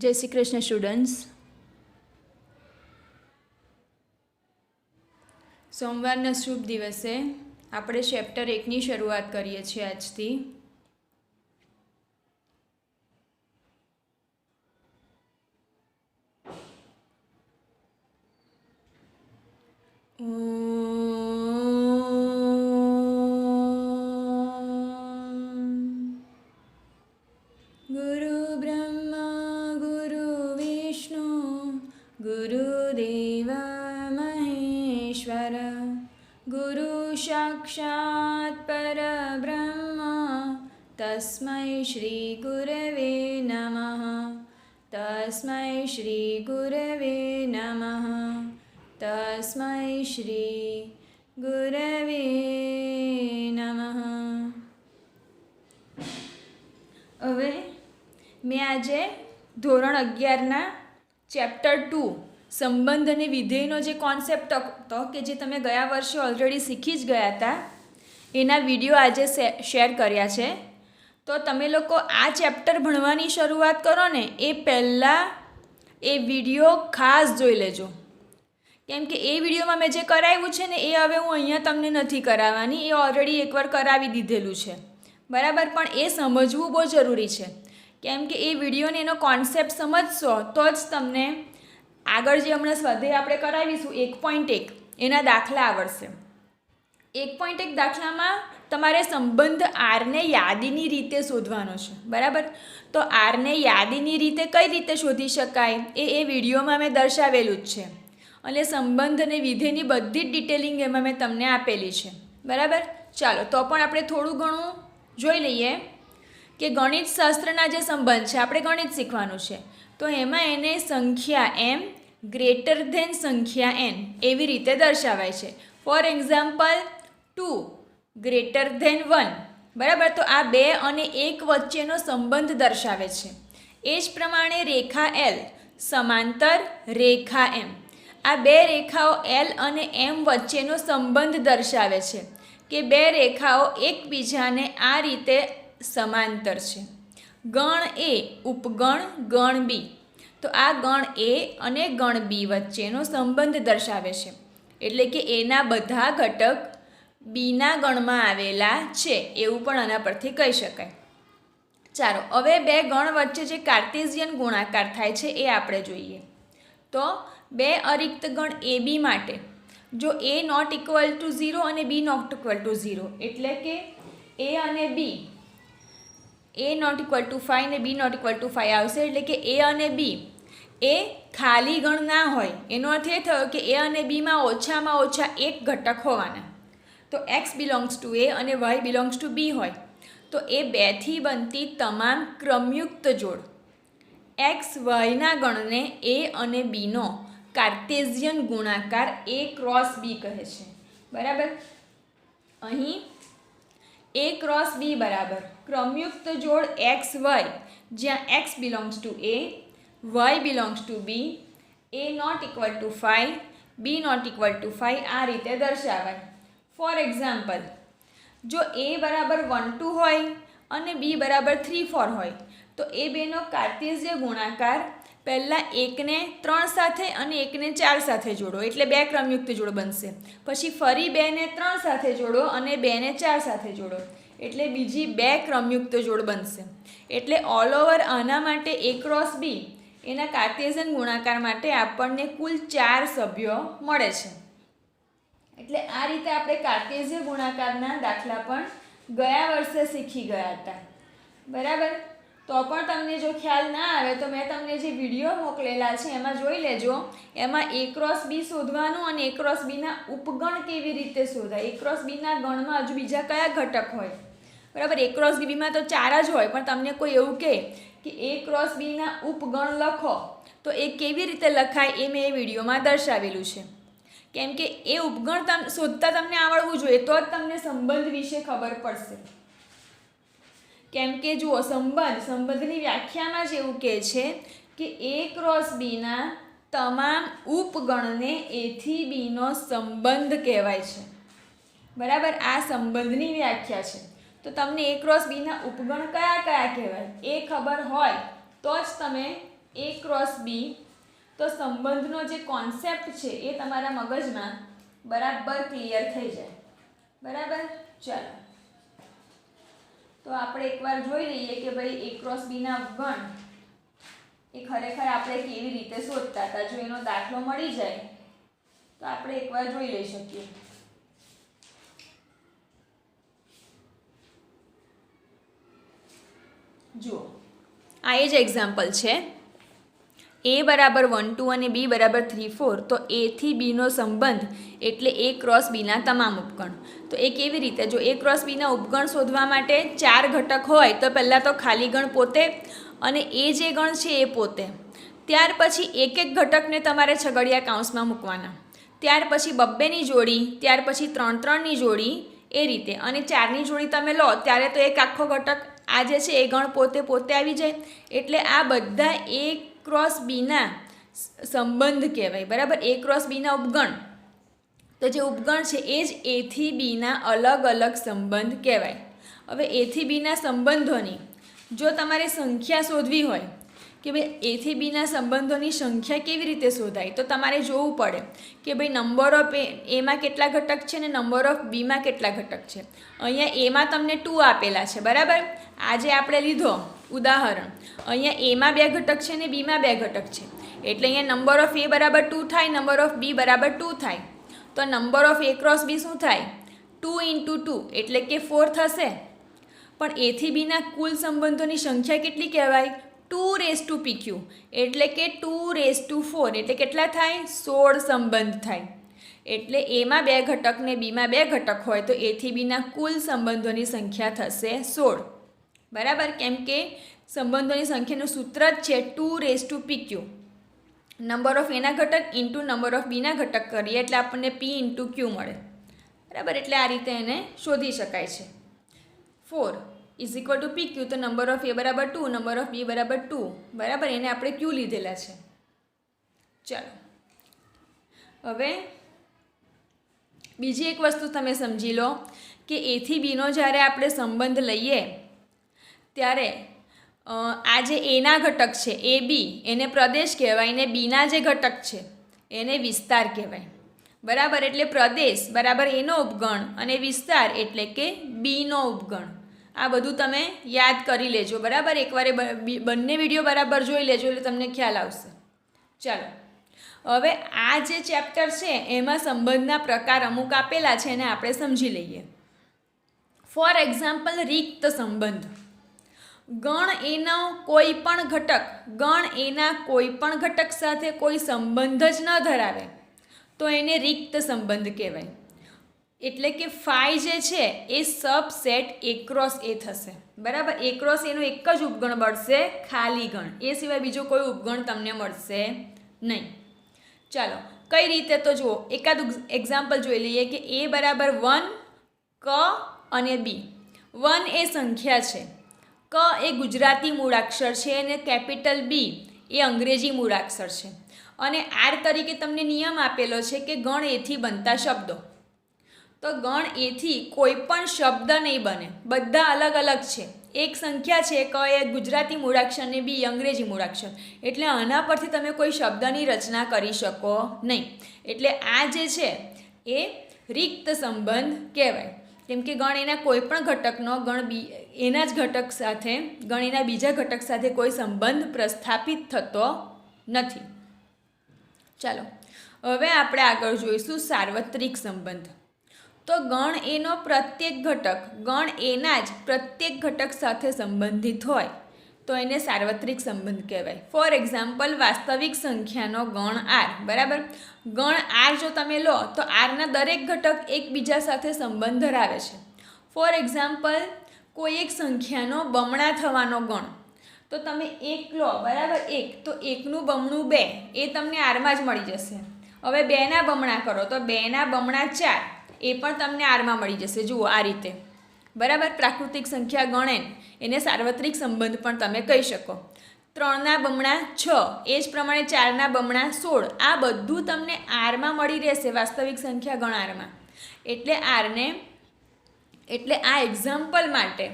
જય શ્રી કૃષ્ણ સ્ટુડન્ટ્સ. સોમવારના શુભ દિવસે આપણે ચેપ્ટર 1ની શરૂઆત કરીએ છીએ આજથી. ગુરુ બ્રહ્મા ગુરુ વિષ્ણુ ગુરુદેવ મહેશ્વર ગુરુ સાક્ષાત પરબ્રહ્મ તસ્મૈ શ્રી ગુરવે નમઃ. તસ્મૈ શ્રી ગુરવે નમઃ. તસ્મૈ શ્રી ગુરવે નમઃ. હવે મેં આજે ધોરણ 11ના ચેપ્ટર 2 સંબંધ અને વિધેયનો જે કોન્સેપ્ટ હતો કે જે તમે ગયા વર્ષે ઓલરેડી શીખી જ ગયા હતા એના વિડીયો આજે શેર કર્યા છે. તો તમે લોકો આ ચેપ્ટર ભણવાની શરૂઆત કરો ને એ પહેલાં એ વિડીયો ખાસ જોઈ લેજો, કેમ કે એ વિડીયોમાં મેં જે કરાવ્યું છે ને એ હવે હું અહીંયા તમને નથી કરાવવાની, એ ઓલરેડી એકવાર કરાવી દીધેલું છે, બરાબર. પણ એ સમજવું બહુ જરૂરી છે, કેમ કે એ વિડીયોને એનો કોન્સેપ્ટ સમજશો તો જ તમને આગળ જે હમણાં સ્વાધ્યાય આપણે કરાવીશું 1.1 એના દાખલા આવડશે. 1.1 દાખલામાં તમારે સંબંધ આરને યાદીની રીતે શોધવાનો છે, બરાબર. તો આરને યાદીની રીતે કઈ રીતે શોધી શકાય એ વિડીયોમાં મેં દર્શાવેલું જ છે, અને સંબંધ અને વિધેયની બધી જ ડિટેલિંગ એમાં મેં તમને આપેલી છે, બરાબર. ચાલો તો પણ આપણે થોડું ઘણું જોઈ લઈએ કે ગણિત શાસ્ત્રના જે સંબંધ છે, આપણે ગણિત શીખવાનું છે, તો એમાં એને સંખ્યા m ગ્રેટર ધેન સંખ્યા n એવી રીતે દર્શાવાય છે. ફોર એક્ઝામ્પલ 2 ગ્રેટર ધેન 1, બરાબર. તો આ 2 અને 1 વચ્ચેનો સંબંધ દર્શાવે છે. એ જ પ્રમાણે રેખા L સમાંતર રેખા m, આ બે રેખાઓ L અને M વચ્ચેનો સંબંધ દર્શાવે છે કે બે રેખાઓ એકબીજાને આ રીતે સમાંતર છે. ગણ A ઉપગણ ગણ B, તો આ ગણ A અને ગણ B વચ્ચેનો સંબંધ દર્શાવે છે, એટલે કે એના બધા ઘટક બીના ગણમાં આવેલા છે એવું પણ આના પરથી કહી શકાય. ચાલો હવે બે ગણ વચ્ચે જે કાર્ટેશિયન ગુણાકાર થાય છે એ આપણે જોઈએ. તો બે અરિક્ત ગણ AB માટે જો A નોટ ઇક્વલ ટુ 0 અને B નોટ ઇક્વલ ટુ 0, એટલે કે A અને B A not equal to 5 ને B નોટ ઇક્વલ ટુ 5 આવશે, એટલે કે A અને B એ ખાલી ગણ ના હોય. એનો અર્થ એ થયો કે A અને Bમાં ઓછામાં ઓછા એક ઘટક હોવાના. તો x બિલોંગ્સ ટુ A અને y બિલોંગ્સ ટુ B હોય તો એ બેથી બનતી તમામ ક્રમયુક્ત જોડ x yના ગણને A અને Bનો કાર્ટેશિયન ગુણાકાર A ક્રોસ B કહે છે, બરાબર. અહીં A ક્રોસ B બરાબર ક્રમયુક્ત જોડ x y, જ્યાં x belongs to A, y belongs to B, A not equal to 5, B not equal to 5 આ રીતે દર્શાવાય. ફોર એક્ઝામ્પલ જો A બરાબર 1 2 હોય અને B બરાબર 3 4 હોય તો એ બેનો કાર્ટેશિય ગુણાકાર પહેલાં એકને 3 સાથે અને એકને 4 સાથે જોડો એટલે બે ક્રમયુક્ત જોડ બનશે. પછી ફરી 2ને 3 સાથે જોડો અને 2ને 4 સાથે જોડો એટલે બીજી બે ક્રમયુક્ત જોડ બનશે. એટલે ઓલ ઓવર આના માટે A ક્રોસ B એના કાર્ટેશિયન ગુણાકાર માટે આપણને કુલ 4 સભ્યો મળે છે. એટલે આ રીતે આપણે કાર્ટેશિય ગુણાકારના દાખલા પણ ગયા વર્ષે શીખી ગયા હતા, બરાબર. તો પણ તમને જો ખ્યાલ ના આવે તો મેં તમને જે વિડીયો મોકલેલા છે એમાં જોઈ લેજો. એમાં A ક્રોસ B શોધવાનું અને A ક્રોસ Bના ઉપગણ કેવી રીતે શોધાય, A ક્રોસ Bના ગણમાં હજુ બીજા કયા ઘટક હોય, બરાબર. A ક્રોસ Bમાં તો 4 જ હોય, પણ તમને કોઈ એવું કહે કે A ક્રોસ Bના ઉપગણ લખો તો એ કેવી રીતે લખાય એ મેં એ વિડીયોમાં દર્શાવેલું છે. કેમ કે એ ઉપગણ શોધતા તમને આવડવું જોઈએ તો જ તમને સંબંધ વિશે ખબર પડશે. કેમ કે જુઓ સંબંધની વ્યાખ્યામાં જ એવું કહે છે કે A ક્રોસ Bના તમામ ઉપગણને A થી Bનો સંબંધ કહેવાય છે, બરાબર. આ સંબંધની વ્યાખ્યા છે. તો તમને A ક્રોસ Bના ઉપગણ કયા કયા કહેવાય એ ખબર હોય તો જ તમે A ક્રોસ B, તો સંબંધનો જે કોન્સેપ્ટ છે એ તમારા મગજમાં બરાબર ક્લિયર થઈ જાય. બરાબર. ચાલો તો આપણે એકવાર જોઈ લઈએ કે ભાઈ A ક્રોસ B ના અવગણ એ ખરેખર આપણે કેવી રીતે શોધતા હતા. જો એનો દાખલો મળી જાય તો આપણે એકવાર જોઈ લઈ શકીએ. જુઓ, આ એ જ એક્ઝામ્પલ છે. A બરાબર 1 2 અને B બરાબર 3 4, તો A થી Bનો સંબંધ એટલે A ક્રોસ Bના તમામ ઉપગણ. તો એ કેવી રીતે? જો A ક્રોસ Bના ઉપગણ શોધવા માટે 4 ઘટક હોય તો પહેલાં તો ખાલી ગણ પોતે અને એ જે ગણ છે એ પોતે. ત્યાર પછી એક એક ઘટકને તમારે છગડિયા કૌંસમાં મૂકવાના. ત્યાર પછી બબ્બેની જોડી, ત્યાર પછી 3 3ની જોડી, એ રીતે. અને 4ની જોડી તમે લો ત્યારે તો એક આખો ઘટક આ જે છે એ ગણ પોતે પોતે આવી જાય. એટલે આ બધા A ક્રોસ Bના સંબંધ કહેવાય. બરાબર. A ક્રોસ Bના ઉપગણ, તો જે ઉપગણ છે એ જ A થી Bના અલગ અલગ સંબંધ કહેવાય. હવે A થી Bના સંબંધોની જો તમારે સંખ્યા શોધવી હોય કે ભાઈ A થી Bના સંબંધોની સંખ્યા કેવી રીતે શોધાય, તો તમારે જોવું પડે કે ભાઈ નંબર ઓફ એમાં કેટલા ઘટક છે ને નંબર ઓફ બીમાં કેટલા ઘટક છે. અહીંયા એમાં તમને 2 આપેલા છે. બરાબર. આજે આપણે લીધો ઉદાહરણ, અહીંયા એમાં 2 ઘટક છે ને બીમાં 2 ઘટક છે. એટલે અહીંયા નંબર ઓફ A બરાબર 2 થાય, નંબર ઓફ B બરાબર 2 થાય. તો number of A cross B શું થાય? 2 × 2 એટલે કે 4 થશે. પણ A થી Bના કુલ સંબંધોની સંખ્યા કેટલી કહેવાય? 2⁻PQ એટલે કે 2⁴ એટલે કેટલા થાય? 16 સંબંધ થાય. એટલે એમાં 2 ઘટક ને બીમાં 2 ઘટક હોય તો A થી Bના કુલ સંબંધોની સંખ્યા થશે 16. બરાબર. કેમ કે સંબંધોની સંખ્યાનું સૂત્ર જ છે 2⁻PQ. નંબર ઓફ એના ઘટક ઇન્ટુ નંબર ઓફ બીના ઘટક કરીએ એટલે આપણને P × Q મળે. બરાબર. એટલે આ રીતે એને શોધી શકાય છે. 4 = PQ, તો નંબર ઓફ A બરાબર 2, નંબર ઓફ B બરાબર 2. બરાબર. એને આપણે Q લીધેલા છે. ચાલો હવે બીજી એક વસ્તુ તમે સમજી લો કે A થી Bનો જ્યારે આપણે સંબંધ લઈએ ત્યારે આ જે Aના ઘટક છે AB એને પ્રદેશ કહેવાય ને Bના જે ઘટક છે એને વિસ્તાર કહેવાય. બરાબર. એટલે પ્રદેશ બરાબર એનો ઉપગણ અને વિસ્તાર એટલે કે Bનો ઉપગણ. આ બધું તમે યાદ કરી લેજો. બરાબર. એકવાર બંને વિડીયો બરાબર જોઈ લેજો એટલે તમને ખ્યાલ આવશે. ચાલો હવે આ જે ચેપ્ટર છે એમાં સંબંધના પ્રકાર અમુક આપેલા છે એને આપણે સમજી લઈએ. ફોર એક્ઝામ્પલ, રિક્ત સંબંધ. ગણ એના કોઈ પણ ઘટક સાથે કોઈ સંબંધ જ ન ધરાવે તો એને રિક્ત સંબંધ કહેવાય. એટલે કે ફાઈ જે છે એ સબસેટ A ક્રોસ A થશે. બરાબર. A ક્રોસ એનું એક જ ઉપગણ મળશે, ખાલી ગણ. એ સિવાય બીજો કોઈ ઉપગણ તમને મળશે નહીં. ચાલો કઈ રીતે તો જુઓ, એકાદ એક્ઝામ્પલ જોઈ લઈએ કે A બરાબર 1, ક અને B. 1 એ સંખ્યા છે, ક એ ગુજરાતી મૂળાક્ષર છે અને કેપિટલ B એ અંગ્રેજી મૂળાક્ષર છે. અને R તરીકે તમને નિયમ આપેલો છે કે ગણ એથી બનતા શબ્દો. તો ગણ એથી કોઈ પણ શબ્દ નહીં બને, બધા અલગ અલગ છે. એક સંખ્યા છે, ક એ ગુજરાતી મૂળાક્ષર ને B અંગ્રેજી મૂળાક્ષર. એટલે આના પરથી તમે કોઈ શબ્દની રચના કરી શકો નહીં. એટલે આ જે છે એ રિક્ત સંબંધ કહેવાય. કેમ કે ગણ એના કોઈ પણ ઘટકનો એના જ ઘટક સાથે ગણ એના બીજા ઘટક સાથે કોઈ સંબંધ પ્રસ્થાપિત થતો નથી. ચાલો હવે આપણે આગળ જોઈશું સાર્વત્રિક સંબંધ. તો ગણ એનો પ્રત્યેક ઘટક ગણ એના જ પ્રત્યેક ઘટક સાથે સંબંધિત હોય તો એને સાર્વત્રિક સંબંધ કહેવાય. ફોર એક્ઝામ્પલ, વાસ્તવિક સંખ્યાનો ગણ R. બરાબર. ગણ R જો તમે લો તો Rના દરેક ઘટક એકબીજા સાથે સંબંધ ધરાવે છે. ફોર એક્ઝામ્પલ, કોઈ એક સંખ્યાનો બમણા થવાનો ગણ તો તમે 1 લો. બરાબર. 1 તો 1નું બમણું 2 એ તમને Rમાં જ મળી જશે. હવે 2ના બમણા કરો તો 2ના બમણા 4 એ પણ તમને Rમાં મળી જશે. જુઓ આ રીતે. બરાબર. પ્રાકૃતિક સંખ્યા ગણ એને સાર્વત્રિક સંબંધ પણ તમે કહી શકો. 3ના બમણા 6 એ જ પ્રમાણે 4ના બમણા 16 આ બધું તમને Rમાં મળી રહેશે, વાસ્તવિક સંખ્યા ગણ Rમાં. એટલે આ એક્ઝામ્પલ માટે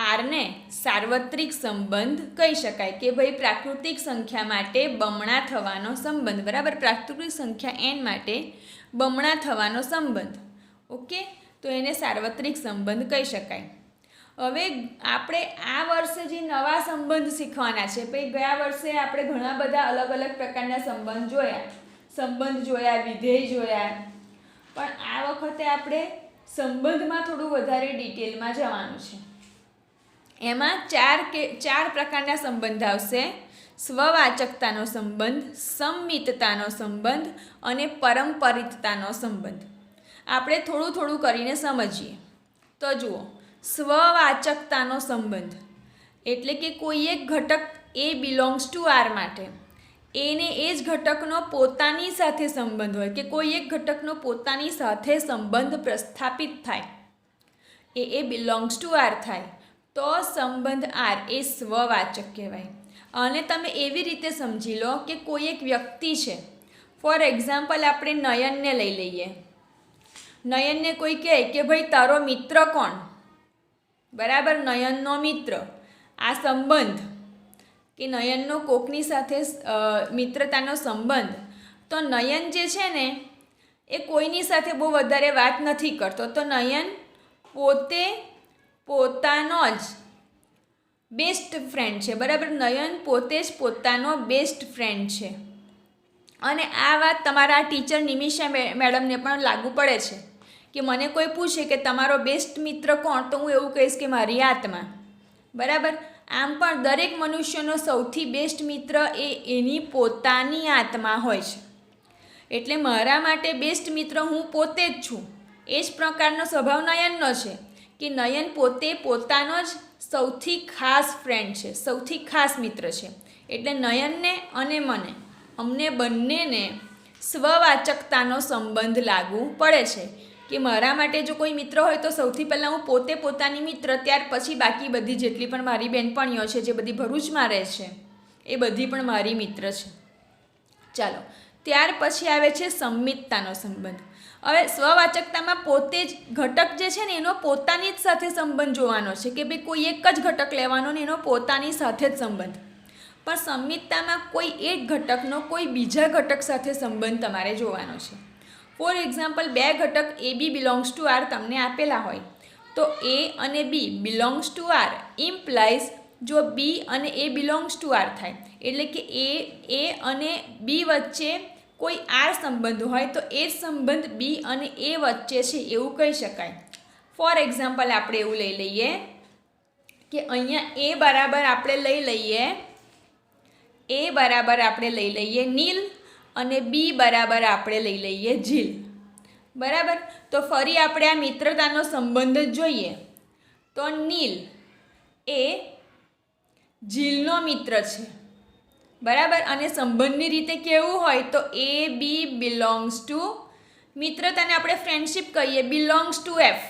આરને સાર્વત્રિક સંબંધ કહી શકાય કે ભાઈ પ્રાકૃતિક સંખ્યા માટે બમણા થવાનો સંબંધ, બરાબર, પ્રાકૃતિક સંખ્યા એન માટે બમણા થવાનો સંબંધ. ઓકે, તો એને સાર્વત્રિક સંબંધ કહી શકાય. હવે આપણે આ વર્ષે જે નવા સંબંધ શીખવાના છે, ભાઈ ગયા વર્ષે આપણે ઘણા બધા અલગ અલગ પ્રકારના સંબંધ જોયા, વિધેય જોયા, પણ આ વખતે આપણે સંબંધમાં થોડું વધારે ડિટેલમાં જવાનું છે. એમાં ચાર પ્રકારના સંબંધ આવશે: સ્વવાચકતાનો સંબંધ, સંમિતતાનો સંબંધ અને પરંપરિતતાનો સંબંધ. આપણે થોડું થોડું કરીને સમજીએ. તો જુઓ, સ્વવાચકતાનો સંબંધ એટલે કે કોઈ એક ઘટક એ બિલોંગ્સ ટુ આર માટે એને એ જ ઘટકનો પોતાની સાથે સંબંધ હોય કે કોઈ એક ઘટકનો પોતાની સાથે સંબંધ પ્રસ્થાપિત થાય, એ બિલોંગ્સ ટુ આર થાય તો સંબંધ આર એ સ્વવાચક કહેવાય. અને તમે એવી રીતે સમજી લો કે કોઈ એક વ્યક્તિ છે. ફોર એક્ઝામ્પલ આપણે નયનને લઈ લઈએ. નયનને કોઈ કહે કે ભાઈ તારો મિત્ર કોણ? બરાબર, નયનનો મિત્ર. આ સંબંધ કે નયનનો કોકની સાથે મિત્રતાનો સંબંધ. તો નયન જે છે ને એ કોઈની સાથે બહુ વધારે વાત નથી કરતો. તો નયન પોતે પોતાનો જ બેસ્ટ ફ્રેન્ડ છે, બરાબર. નયન પોતે જ પોતાનો બેસ્ટ ફ્રેન્ડ છે. અને આ વાત તમારા ટીચર નિમિષા મેડમને પણ લાગુ પડે છે કે મને કોઈ પૂછે કે તમારો બેસ્ટ મિત્ર કોણ, તો હું એવું કહીશ કે મારી આત્મા, બરાબર. આમ પણ દરેક મનુષ્યનો સૌથી બેસ્ટ મિત્ર એ એની પોતાની આત્મા હોય છે. એટલે મારા માટે બેસ્ટ મિત્ર હું પોતે જ છું. એ જ પ્રકારનો સ્વભાવ નયનનો છે કે નયન પોતે પોતાનો જ સૌથી ખાસ ફ્રેન્ડ છે, સૌથી ખાસ મિત્ર છે. એટલે નયનને અને મને, અમને બંનેને સ્વવાચકતાનો સંબંધ લાગુ પડે છે કે મારા માટે જો કોઈ મિત્ર હોય તો સૌથી પહેલાં હું પોતે પોતાની મિત્ર, ત્યાર પછી બાકી બધી જેટલી પણ મારી બહેનપણીઓ છે જે બધી ભરૂચમાં રહે છે એ બધી પણ મારી મિત્ર છે. ચાલો, ત્યાર પછી આવે છે સંમિતતાનો સંબંધ. હવે સ્વવાચકતામાં પોતે જ ઘટક જે છે ને એનો પોતાની જ સાથે સંબંધ જોવાનો છે કે ભાઈ કોઈ એક જ ઘટક લેવાનો ને એનો પોતાની સાથે જ સંબંધ. પણ સંમિતતામાં કોઈ એક ઘટકનો કોઈ બીજા ઘટક સાથે સંબંધ તમારે જોવાનો છે. ફોર એક્ઝામ્પલ, બે ઘટક A B belongs to R તમને આપેલા હોય તો એ અને B belongs to R implies જો બી અને એ બિલોંગ્સ ટુ આર થાય એટલે કે એ અને બી વચ્ચે કોઈ આર સંબંધ હોય તો એ સંબંધ બી અને એ વચ્ચે છે એવું કહી શકાય. ફોર એક્ઝામ્પલ આપણે એવું લઈ લઈએ કે અહીંયા એ બરાબર આપણે લઈ લઈએ નીલ અને બી બરાબર આપણે લઈ લઈએ ઝીલ, બરાબર. તો ફરી આપણે આ મિત્રતાનો સંબંધ જોઈએ તો નીલ એ ઝીલનો મિત્ર છે, બરાબર. અને સંબંધની રીતે કેવું હોય તો એ બી બિલોંગ્સ ટુ, મિત્રતાને આપણે ફ્રેન્ડશિપ કહીએ, belongs to F,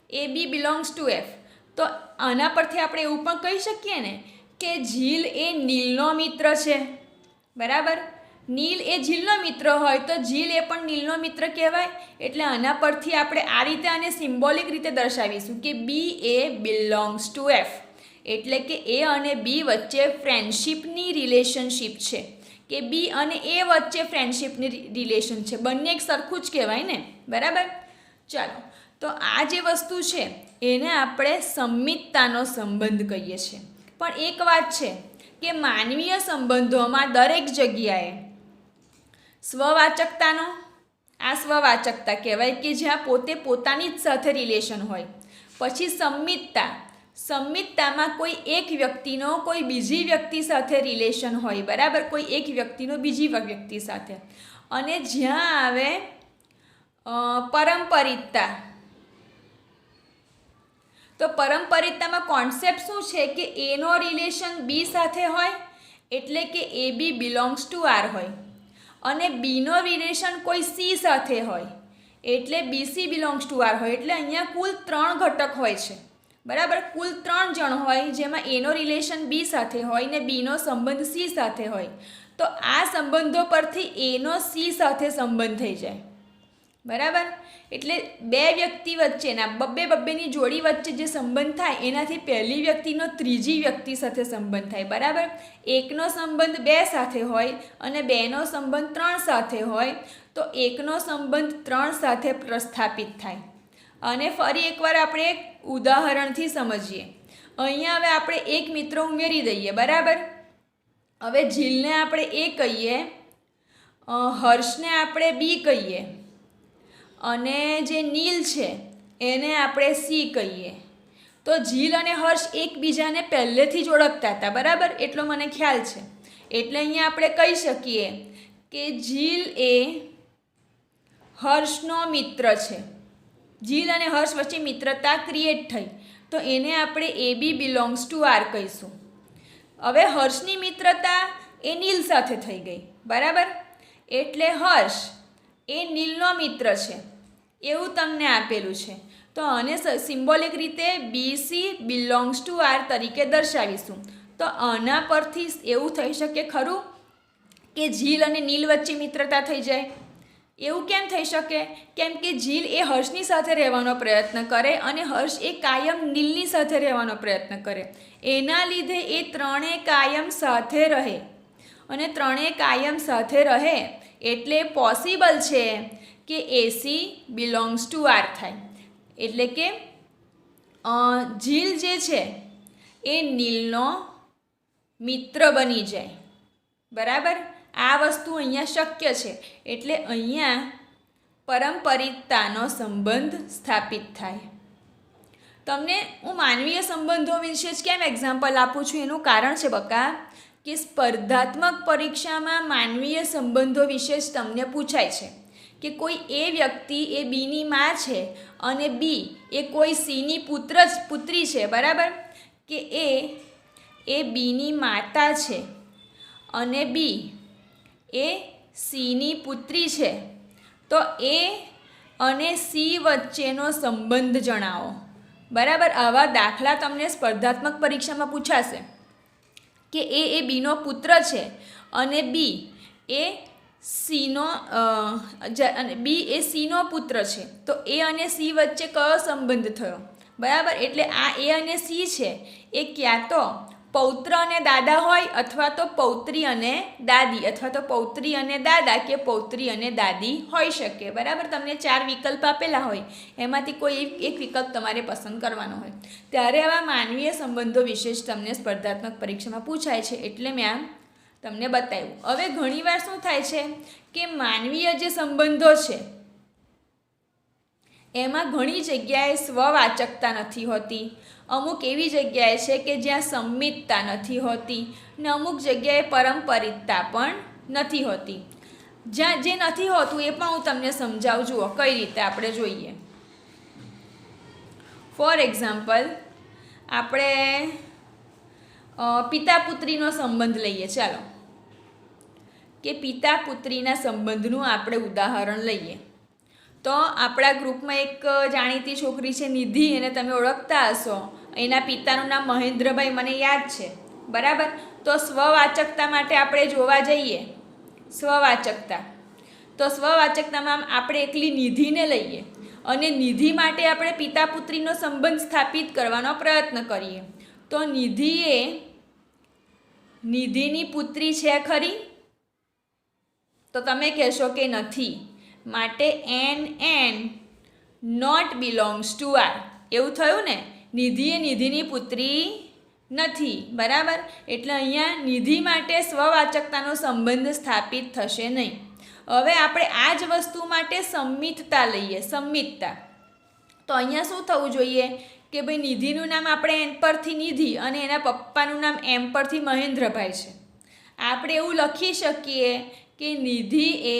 A B belongs to F. તો આના પરથી આપણે એવું પણ કહી શકીએ ને કે ઝીલ એ નીલનો મિત્ર છે, બરાબર. નીલ એ ઝીલનો મિત્ર હોય તો ઝીલ એ પણ નીલનો મિત્ર કહેવાય. એટલે આના પરથી આપણે આ રીતે આને સિમ્બોલિક રીતે દર્શાવીશું કે બી એ બિલોંગ્સ ટુ એફ. એટલે કે એ અને બી વચ્ચે ફ્રેન્ડશિપની રિલેશનશિપ છે કે બી અને એ વચ્ચે ફ્રેન્ડશિપની રિલેશન છે. બંને એક સરખું જ કહેવાય ને, બરાબર. ચાલો, તો આ જે વસ્તુ છે એને આપણે સંમિતતાનો સંબંધ કહીએ છીએ. પણ એક વાત છે કે માનવીય સંબંધોમાં દરેક જગ્યાએ સ્વવાચકતા કહેવાય કે જ્યાં પોતે પોતાની જ સાથે રિલેશન હોય. પછી સંમિતતામાં કોઈ એક વ્યક્તિનો કોઈ બીજી વ્યક્તિ સાથે રિલેશન હોય, બરાબર, કોઈ એક વ્યક્તિનો બીજી વ્યક્તિ સાથે. અને જ્યાં આવે પરંપરિતતા, તો પરંપરિતતામાં કોન્સેપ્ટ શું છે કે એનો રિલેશન બી સાથે હોય એટલે કે એ બી બિલોંગ્સ ટુ આર હોય, અને બીનો રિલેશન કોઈ સી સાથે હોય એટલે બીસી બિલોંગ્સ ટુ આર હોય. એટલે અહીંયા કુલ 3 ઘટક હોય છે, બરાબર. કુલ 3 જણ હોય જેમાં એનો રિલેશન બી સાથે હોય ને બીનો સંબંધ સી સાથે હોય. તો આ સંબંધો પરથી એનો સી સાથે સંબંધ થઈ જાય, બરાબર. એટલે બે વ્યક્તિ વચ્ચેના બબ્બેની જોડી વચ્ચે જે સંબંધ થાય એનાથી પહેલી વ્યક્તિનો ત્રીજી વ્યક્તિ સાથે સંબંધ થાય. બરાબર. એકનો સંબંધ બે સાથે હોય અને બેનો સંબંધ ત્રણ સાથે હોય તો એકનો સંબંધ ત્રણ સાથે પ્રસ્થાપિત થાય. અને ફરી એકવાર આપણે એક ઉદાહરણથી સમજીએ. અહીંયા હવે આપણે એક મિત્ર ઉમેરી દઈએ. બરાબર. હવે જીલને આપણે એ કહીએ, હર્ષને આપણે બી કહીએ અને જે નીલ છે એને આપણે સી કહીએ. તો જીલ અને હર્ષ એકબીજાને પહેલેથી જ ઓળખતા હતા. બરાબર. એટલો મને ખ્યાલ છે. એટલે અહીંયા આપણે કહી શકીએ કે જીલ એ હર્ષનો મિત્ર છે. જીલ અને હર્ષ વચ્ચે મિત્રતા ક્રિએટ થઈ તો એને આપણે એ બી બિલોંગ્સ ટુ આર કહીશું. હવે હર્ષની મિત્રતા એ નીલ સાથે થઈ ગઈ. બરાબર. એટલે હર્ષ એ નીલનો મિત્ર છે એવું તમને આપેલું છે. તો આને સિમ્બોલિક રીતે BC બિલોંગ્સ ટુ આર તરીકે દર્શાવીશું. તો આના પરથી એવું થઈ શકે ખરું કે જીલ અને નીલ વચ્ચે મિત્રતા થઈ જાય? એવું કેમ થઈ શકે? કેમ કે જીલ એ હર્ષની સાથે રહેવાનો પ્રયત્ન કરે અને હર્ષ એ કાયમ નીલની સાથે રહેવાનો પ્રયત્ન કરે. એના લીધે એ ત્રણેય કાયમ સાથે રહે અને ત્રણેય કાયમ સાથે રહે એટલે પોસિબલ છે કે AC બિલોંગ્સ ટુ આર થાય. એટલે કે જીલ જે છે એ નીલનો મિત્ર બની જાય. બરાબર. આ વસ્તુ અહીંયા શક્ય છે. એટલે અહીંયા પારંપરિકતાનો સંબંધ સ્થાપિત થાય. તમને હું માનવીય સંબંધો વિશે જ કેમ એક્ઝામ્પલ આપું છું એનું કારણ છે બકા કે સ્પર્ધાત્મક પરીક્ષામાં માનવીય સંબંધો વિશે જ તમને પૂછાય છે કે કોઈ એ વ્યક્તિ એ બીની માં છે અને બી એ કોઈ સીની પુત્રી છે. બરાબર. કે એ બીની માતા છે અને બી એ સીની પુત્રી છે. તો એ અને સી વચ્ચેનો સંબંધ જણાવો. બરાબર. આવા દાખલા તમને સ્પર્ધાત્મક પરીક્ષામાં પૂછાશે કે એ બીનો પુત્ર છે અને બી એ સીનો પુત્ર છે. તો એ અને સી વચ્ચે કયો સંબંધ થયો? બરાબર. એટલે આ એ અને સી છે એ ક્યાં તો પૌત્ર અને દાદા હોય અથવા તો પૌત્રી અને દાદી અથવા તો પૌત્રી અને દાદા કે પૌત્રી અને દાદી હોઈ શકે. બરાબર. તમને 4 વિકલ્પ આપેલા હોય એમાંથી કોઈ એક વિકલ્પ તમારે પસંદ કરવાનો હોય. ત્યારે આવા માનવીય સંબંધો વિશે જ તમને સ્પર્ધાત્મક પરીક્ષામાં પૂછાય છે એટલે મેં આમ તમને બતાવ્યું. હવે ઘણીવાર શું થાય છે કે માનવીય જે સંબંધો છે એમાં ઘણી જગ્યાએ સ્વવાચકતા નથી હોતી. અમુક એવી જગ્યાએ છે કે જ્યાં સંમિતતા નથી હોતી ને અમુક જગ્યાએ પારંપરિકતા પણ નથી હોતી. જ્યાં જે નથી હોતું એ પણ હું તમને સમજાવું. જુઓ કઈ રીતે આપણે જોઈએ. ફોર એક્ઝામ્પલ આપણે પિતા પુત્રીનો સંબંધ લઈએ. ચાલો કે પિતા પુત્રીના સંબંધનું આપણે ઉદાહરણ લઈએ. તો આપણા ગ્રુપમાં એક જાણીતી છોકરી છે નિધિ, એને તમે ઓળખતા હશો. એના પિતાનું નામ મહેન્દ્રભાઈ મને યાદ છે. બરાબર. તો સ્વવાચકતા માટે આપણે જોવા જઈએ સ્વવાચકતા. તો સ્વવાચકતામાં આપણે એકલી નિધિને લઈએ અને નિધિ માટે આપણે પિતા પુત્રીનો સંબંધ સ્થાપિત કરવાનો પ્રયત્ન કરીએ. તો નિધિ એ નિધિની પુત્રી છે ખરી? તો તમે કહેશો કે નથી. માટે NN not belongs to R. એવું થયું ને. નિધિ એ નિધિની પુત્રી નથી. બરાબર. એટલે અહીંયા નિધિ માટે સ્વવાચકતાનો સંબંધ સ્થાપિત થશે નહીં. હવે આપણે આ જ વસ્તુ માટે સંમિતતા લઈએ. સંમિતતા. તો અહીંયા શું થવું જોઈએ કે ભાઈ નિધિનું નામ આપણે N પરથી નિધિ અને એના પપ્પાનું નામ M પરથી મહેન્દ્રભાઈ છે. આપણે એવું લખી શકીએ કે નિધિ એ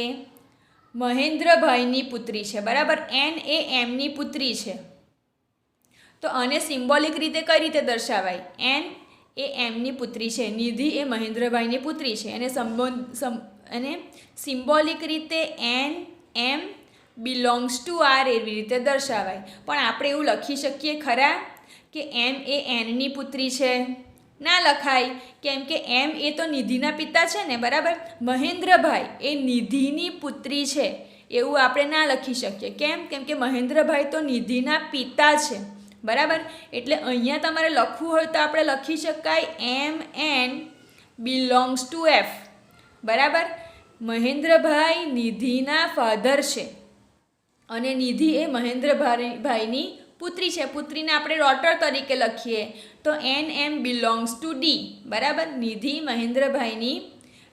મહેન્દ્રભાઈની પુત્રી છે. બરાબર. N એ એમની પુત્રી છે. તો આને સિમ્બોલિક રીતે કઈ રીતે દર્શાવાય? N એ એમની પુત્રી છે, નિધિ એ મહેન્દ્રભાઈની પુત્રી છે. અને સિમ્બોલિક રીતે NM બિલોંગ્સ ટુ આર એવી રીતે દર્શાવાય. પણ આપણે એવું લખી શકીએ ખરા કે M એ Nની પુત્રી છે? ના લખાય. કેમ કે M એ તો નિધિના પિતા છે ને. બરાબર. મહેન્દ્રભાઈ એ નિધિની પુત્રી છે એવું આપણે ના લખી શકીએ. કેમ કે મહેન્દ્રભાઈ તો નિધિના પિતા છે, બરાબર. એટલે અહીંયા તમારે લખવું હોય તો આપણે લખી શકાય MN બિલોંગ્સ ટુ F, બરાબર. મહેન્દ્રભાઈ નિધિના ફાધર છે અને નિધિ એ મહેન્દ્રભાઈની પુત્રી છે. પુત્રીને આપણે ડોટર તરીકે લખીએ તો NM બિલોંગ્સ ટુ D, બરાબર. નિધિ મહેન્દ્રભાઈની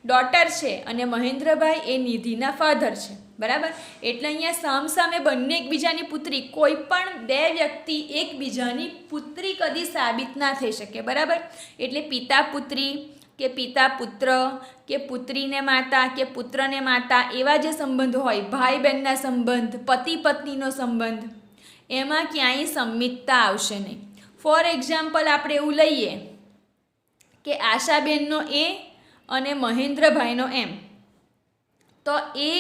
ડોટર છે અને મહેન્દ્રભાઈ એ નિધિના ફાધર છે, બરાબર. એટલે અહીંયા સામસામે બંને એકબીજાની પુત્રી, કોઈ પણ બે વ્યક્તિ એકબીજાની પુત્રી કદી સાબિત ના થઈ શકે, બરાબર. એટલે પિતા પુત્રી કે પિતા પુત્ર કે પુત્રીને માતા કે પુત્રને માતા, એવા જે સંબંધ હોય, ભાઈ બહેનના સંબંધ, પતિ પત્નીનો સંબંધ, એમાં ક્યાંય સંમિતતા આવશે નહીં. ફોર એક્ઝામ્પલ આપણે એવું લઈએ કે આશાબેનનો A અને મહેન્દ્રભાઈનો M, તો એ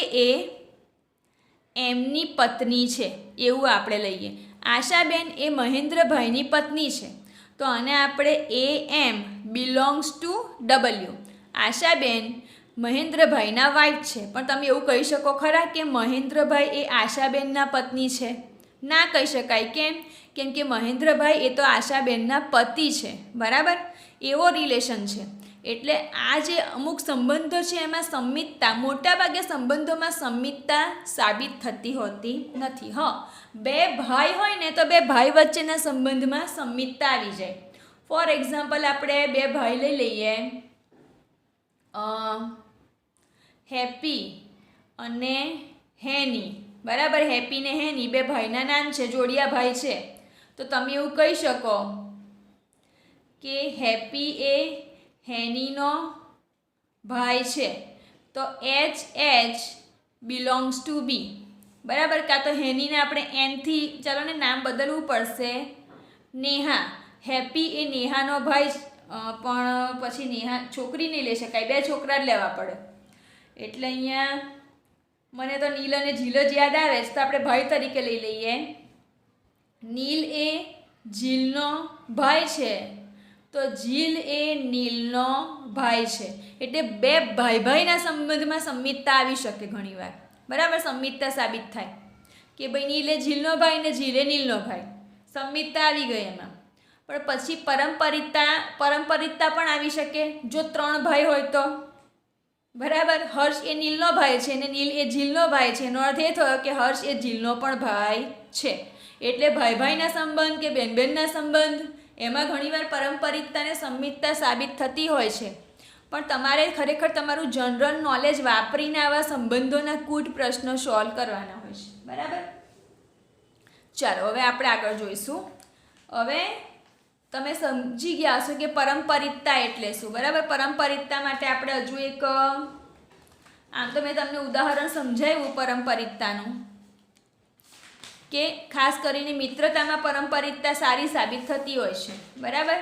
એમની પત્ની છે એવું આપણે લઈએ. આશાબેન એ મહેન્દ્રભાઈની પત્ની છે, તો આને આપણે AM belongs to W. Ashaben મહેન્દ્રભાઈના વાઇફ છે, પણ તમે એવું કહી શકો ખરા કે મહેન્દ્રભાઈ એ આશાબેનના પત્ની છે? ના કહી શકાય. કેમ કે મહેન્દ્રભાઈ એ તો આશાબેનના પતિ છે, બરાબર. એવો રિલેશન છે. એટલે આ જે અમુક સંબંધો છે એમાં સંમિતતા, મોટાભાગે સંબંધોમાં સંમિતતા સાબિત થતી હોતી નથી. બે ભાઈ હોય ને તો બે ભાઈ વચ્ચેના સંબંધમાં સંમિતતા આવી જાય. ફોર એક્ઝામ્પલ આપણે બે ભાઈ લઈ લઈએ, હેપી અને હેની, બરાબર. હેપી ને હેની બે ભાઈના નામ છે, જોડિયા ભાઈ છે. તો તમે એવું કહી શકો કે હેપી એ હેનીનો ભાઈ છે, તો HH બિલોંગ્સ ટુ B, બરાબર. કાં તો હેનીને આપણે Nથી, ચાલો ને નામ બદલવું પડશે, નેહા. હેપી એ નેહાનો ભાઈ, પણ પછી નેહા છોકરી નહીં લઈ શકાય, બે છોકરા જ લેવા પડે. એટલે અહીંયા મને તો નીલ અને ઝીલ જ યાદ આવે છે, તો આપણે ભાઈ તરીકે લઈ લઈએ. નીલ એ ઝીલનો ભાઈ છે, તો ઝીલ એ નીલનો ભાઈ છે. એટલે બે ભાઈના સંબંધમાં સંમિતતા આવી શકે ઘણીવાર, બરાબર. સંમિતતા સાબિત થાય કે ભાઈ નીલ એ ઝીલનો ભાઈ ને ઝીલ એ નીલનો ભાઈ, સંમિતતા આવી ગઈ એમાં. પણ પછી પરંપરિતતા પણ આવી શકે જો ત્રણ ભાઈ હોય તો, બરાબર. હર્ષ એ નીલનો ભાઈ છે અને નીલ એ ઝીલનો ભાઈ છે, એનો અર્થ એ થયો કે હર્ષ એ ઝીલનો પણ ભાઈ છે. એટલે ભાઈના સંબંધ કે બહેનના સંબંધ, એમાં ઘણીવાર પરંપરિતતા અને સંમિતતા સાબિત થતી હોય છે. પણ તમારે ખરેખર તમારું જનરલ નોલેજ વાપરીને આવા સંબંધોના કૂટ પ્રશ્નો સોલ્વ કરવાના હોય છે, બરાબર. ચાલો હવે આપણે આગળ જોઈશું. હવે તમે સમજી ગયા હશો કે પરંપરિતતા એટલે શું, બરાબર. પરંપરિતતા માટે આપણે હજુ એક, આમ તો મેં તમને ઉદાહરણ સમજાવ્યું પરંપરિતતાનું, કે ખાસ કરીને મિત્રતામાં પરંપરિતતા સારી સાબિત થતી હોય છે, બરાબર.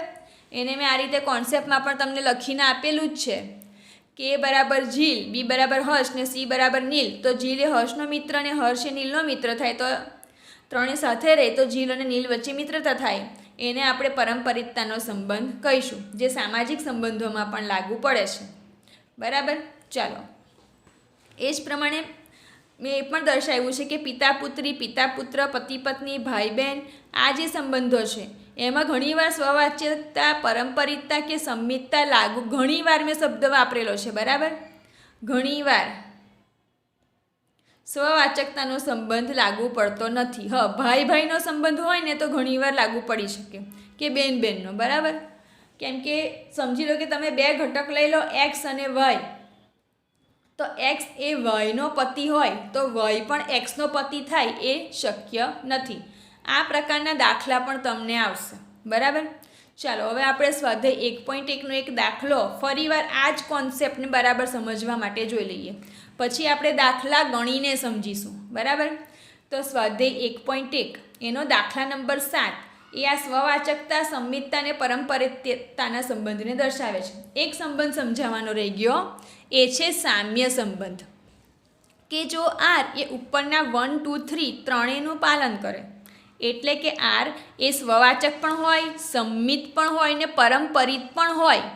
એને મેં આ રીતે કોન્સેપ્ટમાં પણ તમને લખીને આપેલું જ છે કે A બરાબર ઝીલ, B બરાબર હર્ષ ને C બરાબર નીલ. તો ઝીલ એ હર્ષનો મિત્ર અને હર્ષ એ નીલનો મિત્ર થાય, તો ત્રણે સાથે રહે તો ઝીલ અને નીલ વચ્ચે મિત્રતા થાય. એને આપણે પરંપરિતતાનો સંબંધ કહીશું, જે સામાજિક સંબંધોમાં પણ લાગુ પડે છે, બરાબર. ચાલો, એ જ પ્રમાણે મેં એ પણ દર્શાવ્યું છે કે પિતા પુત્રી, પિતા પુત્ર, પતિ પત્ની, ભાઈ બહેન, આ જે સંબંધો છે એમાં ઘણીવાર સ્વવાચ્યતા, પરંપરિતતા કે સંમિતતા લાગુ, ઘણીવાર મેં શબ્દ વાપરેલો છે, બરાબર. ઘણીવાર સ્વવાચકતાનો સંબંધ લાગુ પડતો નથી. ભાઈનો સંબંધ હોય ને તો ઘણીવાર લાગુ પડી શકે, કે બેનનો, બરાબર. કેમ કે સમજી લો કે તમે બે ઘટક લઈ લો, X અને Y. તો X એ Yનો પતિ હોય તો Y પણ Xનો પતિ થાય એ શક્ય નથી. આ પ્રકારના દાખલા પણ તમને આવશે, બરાબર. ચાલો હવે આપણે સ્વાધ્યાય 1.1નો એક દાખલો ફરીવાર આ જ કોન્સેપ્ટને બરાબર સમજવા માટે જોઈ લઈએ, પછી આપણે દાખલા ગણીને સમજીશું, બરાબર. તો સ્વાધ્યાય 1.1 એનો દાખલા નંબર 7 એ આ સ્વવાચકતા, સંમિતતા અને પરંપરિતતાના સંબંધને દર્શાવે છે. એક સંબંધ સમજાવવાનો રહી ગયો, એ છે સામ્ય સંબંધ. કે જો R એ ઉપરના 1, 2, 3 ત્રણેયનું પાલન કરે, એટલે કે R એ સ્વવાચક પણ હોય, સંમિત પણ હોય ને પરંપરિત પણ હોય,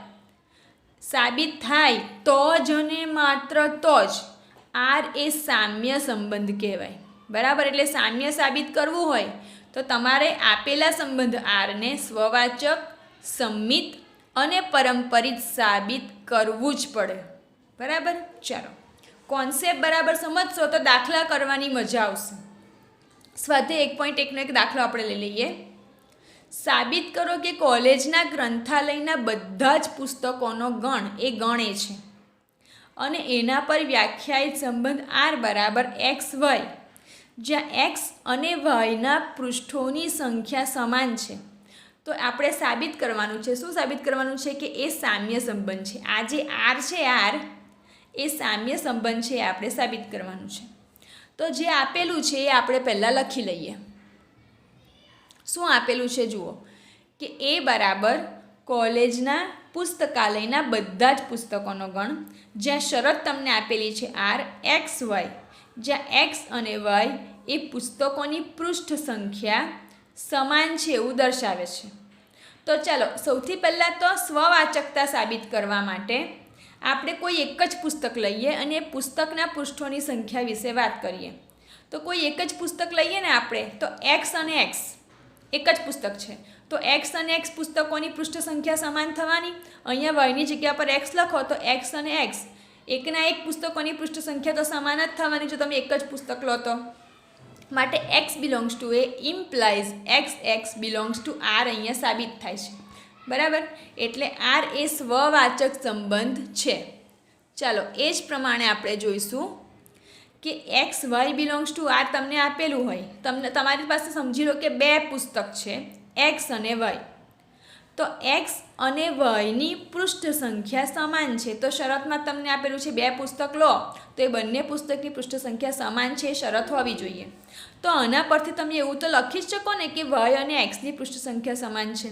સાબિત થાય તો જ અને માત્ર તો જ આર એ સામ્ય સંબંધ કહેવાય. બરાબર, એટલે સામ્ય સાબિત કરવું હોય તો તમારે આપેલા સંબંધ આરને સ્વવાચક, સંમિત અને પરંપરિત સાબિત કરવું જ પડે. બરાબર, ચાલો કોન્સેપ્ટ બરાબર સમજશો તો દાખલા કરવાની મજા આવશે. સ્વાધ્યાય 1.1નો એક દાખલો આપણે લઈ લઈએ. સાબિત કરો કે કોલેજના ગ્રંથાલયના બધા જ પુસ્તકોનો ગણ એ ગણ એ છે અને એના પર વ્યાખ્યાયિત સંબંધ આર બરાબર એક્સ વાય, જ્યાં એક્સ અને વાયના પૃષ્ઠોની સંખ્યા સમાન છે. તો આપણે સાબિત કરવાનું છે. શું સાબિત કરવાનું છે? કે એ સામ્ય સંબંધ છે. આ જે આર છે, આર એ સામ્ય સંબંધ છે, આપણે સાબિત કરવાનું છે. તો જે આપેલું છે એ આપણે પહેલાં લખી લઈએ. શું આપેલું છે જુઓ, કે એ બરાબર કોલેજના પુસ્તકાલયના બધા જ પુસ્તકોનો ગણ, જ્યાં શરત તમને આપેલી છે આર એક્સ વાય, જ્યાં એક્સ અને વાય એ પુસ્તકોની પૃષ્ઠ સંખ્યા સમાન છે એવું દર્શાવે છે. તો ચાલો સૌથી પહેલાં તો સ્વવાચકતા સાબિત કરવા માટે આપણે કોઈ એક જ પુસ્તક લઈએ અને એ પુસ્તકના પૃષ્ઠોની સંખ્યા વિશે વાત કરીએ. તો કોઈ એક જ પુસ્તક લઈએ ને આપણે, તો એક્સ અને એક્સ એક જ પુસ્તક છે, તો એક્સ અને એક્સ પુસ્તકોની પૃષ્ઠ સંખ્યા સમાન થવાની. અહીંયા વાયની જગ્યા પર એક્સ લખો તો એક્સ અને એક્સ એકના એક પુસ્તકોની પૃષ્ઠ સંખ્યા તો સમાન જ થવાની જો તમે એક જ પુસ્તક લો તો. માટે x belongs to A implies x belongs to R અહીંયા સાબિત થાય છે. બરાબર, એટલે આર એ સ્વવાચક સંબંધ છે. ચાલો એ જ પ્રમાણે આપણે જોઈશું કે x Y belongs to R તમને આપેલું હોય, તમારી પાસે સમજી લો કે બે પુસ્તક છે એક્સ અને વાય, તો એક્સ અને વાયની પૃષ્ઠ સંખ્યા સમાન છે. તો શરતમાં તમને આપેલું છે બે પુસ્તક લો તો એ બંને પુસ્તકની પૃષ્ઠ સંખ્યા સમાન છે, શરત હોવી જોઈએ. તો આના પરથી તમે એવું તો લખી જ શકો ને કે વાય અને એક્સની પૃષ્ઠ સંખ્યા સમાન છે.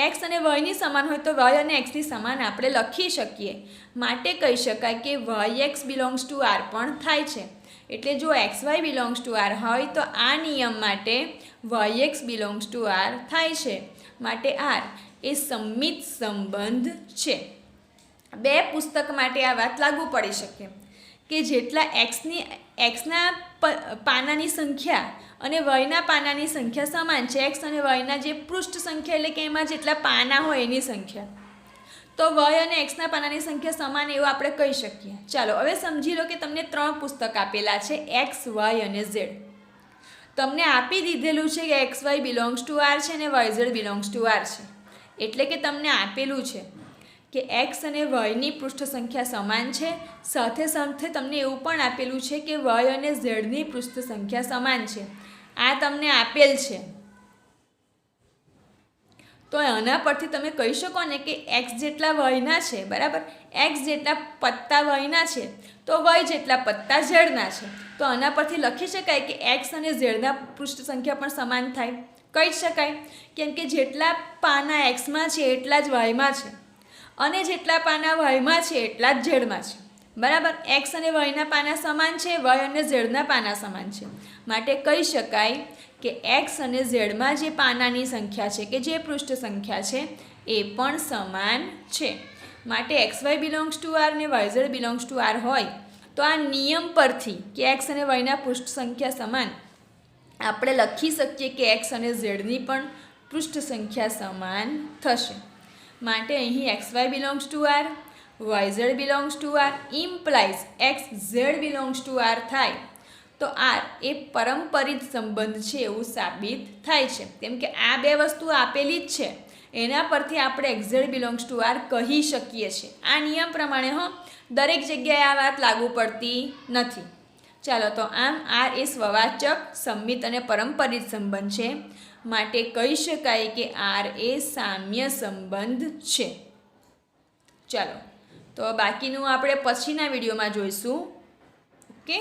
એક્સ અને વાયની સમાન હોય તો વાય અને એક્સની સમાન આપણે લખી શકીએ. માટે કહી શકાય કે y x belongs to R પણ થાય છે. એટલે જો x Y belongs to R હોય તો આ નિયમ માટે y x belongs to R થાય છે. માટે આર એ સંમિત સંબંધ છે. બે પુસ્તક માટે આ વાત લાગુ પડી શકે કે જેટલા એક્સના પાનાની સંખ્યા અને વાયના પાનાની સંખ્યા સમાન છે. એક્સ અને વાયના જે પૃષ્ઠ સંખ્યા એટલે કે એમાં જેટલા પાના હોય એની સંખ્યા, તો વાય અને એક્સના પાનાની સંખ્યા સમાન એવું આપણે કહી શકીએ. ચાલો હવે સમજી લો કે તમને 3 પુસ્તક આપેલા છે એક્સ, વાય અને ઝેડ. તમને આપી દીધેલું છે કે x Y belongs to R છે અને y Z belongs to R છે. એટલે કે તમને આપેલું છે કે એક્સ અને વાયની પૃષ્ઠ સંખ્યા સમાન છે, સાથે સાથે તમને એવું પણ આપેલું છે કે વાય અને ઝેડની પૃષ્ઠ સંખ્યા સમાન છે. આ તમને આપેલ છે. તો આના પરથી તમે કહી શકો ને કે એક્સ જેટલા વાયના છે, બરાબર, એક્સ જેટલા પત્તા વાયના છે તો વાય જેટલા પત્તા ઝેડના છે. તો આના પરથી લખી શકાય કે એક્સ અને ઝેડના પૃષ્ઠ સંખ્યા પણ સમાન થાય. કહી શકાય કેમ કે જેટલા પાના એક્સમાં છે એટલા જ વાયમાં છે અને જેટલા પાના વાયમાં છે એટલા જ ઝેડમાં છે. બરાબર, એક્સ અને વાયના પાના સમાન છે, વાય અને ઝેડના પાના સમાન છે. માટે કહી શકાય કે એક્સ અને ઝેડમાં જે પાનાની સંખ્યા છે કે જે પૃષ્ઠ સંખ્યા છે એ પણ સમાન છે. માટે X Y belongs to R ને Y Z belongs to R હોય તો આ નિયમ પરથી કે એક્સ અને વાયના પૃષ્ઠ સંખ્યા સમાન આપણે લખી શકીએ કે એક્સ અને ઝેડની પણ પૃષ્ઠ સંખ્યા સમાન થશે. માટે અહીં x Y belongs to R, y Z belongs to R implies x z belongs to R થાય તો આર એ પરંપરિત સંબંધ છે એવું સાબિત થાય છે. કેમ કે આ બે વસ્તુ આપેલી જ છે, એના પરથી આપણે x z belongs to R કહી શકીએ છીએ. આ નિયમ પ્રમાણે દરેક જગ્યાએ આ વાત લાગુ પડતી નથી. ચાલો તો આમ આર એ સ્વવાચક, સંમિત અને પરંપરિત સંબંધ છે. માટે કહી શકાય કે આર એ સામ્ય સંબંધ છે. ચાલો તો બાકીનું આપણે પછીના વિડીયોમાં જોઈશું. ઓકે.